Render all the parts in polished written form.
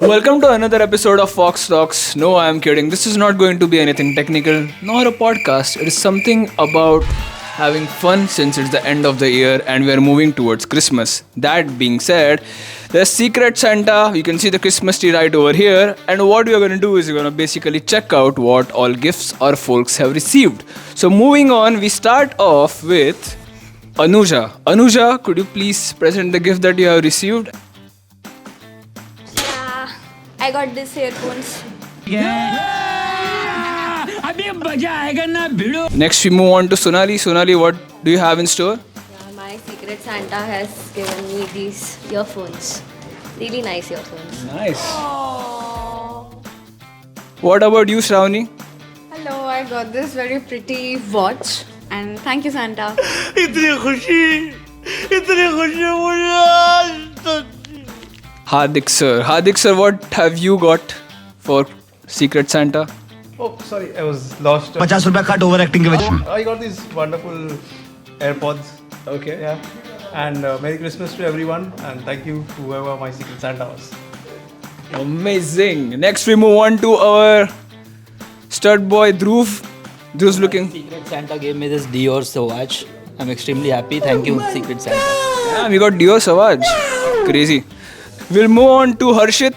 Welcome to another episode of Fox Talks. No, I am kidding. This is not going to be anything technical, nor a podcast. It is something about having fun since it's the end of the year and we are moving towards Christmas. That being said, there's Secret Santa. You can see the Christmas tree right over here. And what we are going to do is we're going to basically check out what all gifts our folks have received. So moving on, we start off with Anuja. Anuja, could you please present the gift that you have received? Yeah, I got this earphones. Next, we move on to Sonali. Sonali, what do you have in store? Yeah, my Secret Santa has given me these earphones. Really nice earphones. Nice. What about you, Shravani? Hello, I got this very pretty watch and thank you Santa. Hardik sir, what have you got for Secret Santa? Oh, sorry, I was lost. 50 रुपया cut over acting के वजह I got these wonderful AirPods. Okay. Yeah. And Merry Christmas to everyone. And thank you to whoever my Secret Santa was. Amazing. Next, we move on to our stud boy Dhruv. Dhruv's looking. Secret Santa gave me this Dior watch. I'm extremely happy. Thank you, Secret Santa. Yeah, we got Dior Savage. Crazy. We'll move on to Harshit.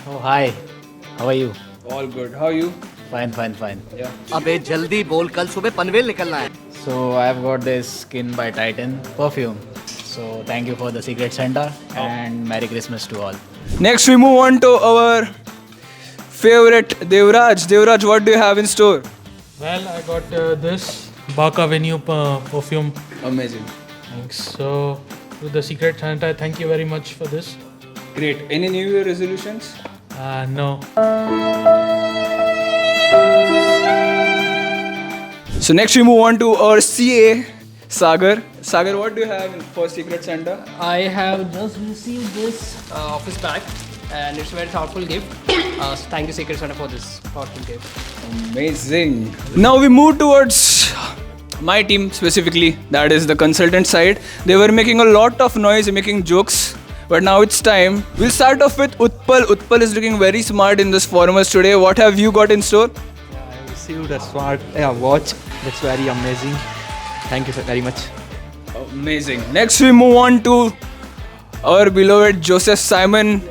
Oh, hi. How are you? All good. How are you? Fine. अबे जल्दी बोल कल सुबह पनवेल निकलना है So, I've got this Skin by Titan perfume. So, thank you for the Secret Santa and Merry Christmas to all. Next, we move on to our favorite Devraj. Devraj, what do you have in store? Well, I got this Bach Avenue perfume. Amazing. Thanks. So, to the Secret Santa, thank you very much for this. Great. Any New Year resolutions? No. So next we move on to our CA, Sagar. Sagar, what do you have for Secret Santa? I have just received this office bag and it's a very thoughtful gift. So thank you Secret Santa for this thoughtful gift. Amazing. Now we move towards my team specifically, that is the consultant side. They were making a lot of noise, making jokes. But now it's time. We'll start off with Utpal. Utpal is looking very smart in this formals today. What have you got in store? I received a smart watch. That's very amazing. Thank you very much. Amazing. Next we move on to our beloved Joseph Simon.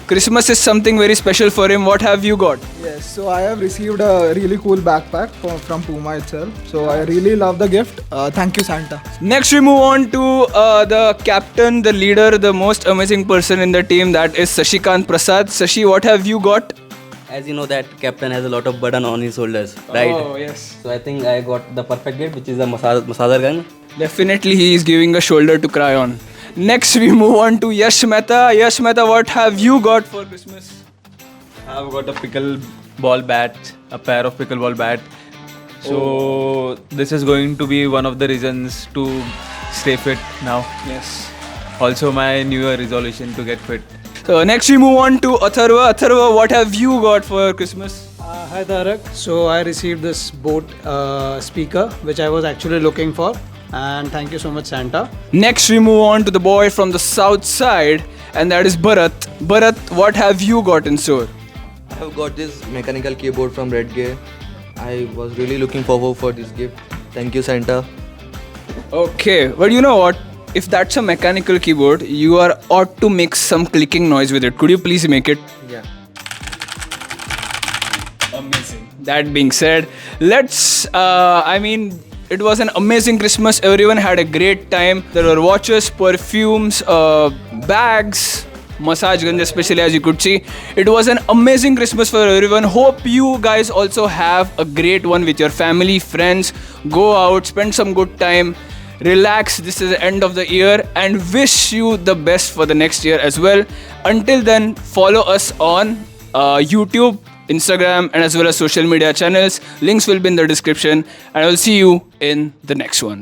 Christmas is something very special for him. What have you got? Yes, so I have received a really cool backpack from Puma itself. So I really love the gift. Thank you, Santa. Next we move on to the captain, the leader, the most amazing person in the team, that is Sashikant Prasad. Sashi, what have you got? As you know that captain has a lot of burden on his shoulders, right? Oh, yes. So I think I got the perfect gift, which is a massager gun. Definitely he is giving a shoulder to cry on. Next we move on to Yash Mehta. Yash Mehta, what have you got for Christmas? I've got a pickleball bat, a pair of pickleball bat. So this is going to be one of the reasons to stay fit now. Yes. Also my New Year resolution to get fit. So next we move on to Atharva. Atharva, what have you got for Christmas? Hi Tarak. So I received this Boat speaker which I was actually looking for, and thank you so much Santa. Next we move on to the boy from the south side, and that is Bharat. Bharat, what have you got in store? I have got this mechanical keyboard from Redgear. I was really looking forward for this gift. Thank you Santa. Okay, but you know what? If that's a mechanical keyboard, you are ought to make some clicking noise with it. Could you please make it? Yeah. Amazing. That being said, it was an amazing Christmas. Everyone had a great time. There were watches, perfumes, bags, massage guns especially, as you could see. It was an amazing Christmas for everyone. Hope you guys also have a great one with your family, friends. Go out, spend some good time. Relax, this is the end of the year, and wish you the best for the next year as well. Until then, follow us on YouTube, Instagram, and as well as social media channels. Links will be in the description, and I will see you in the next one.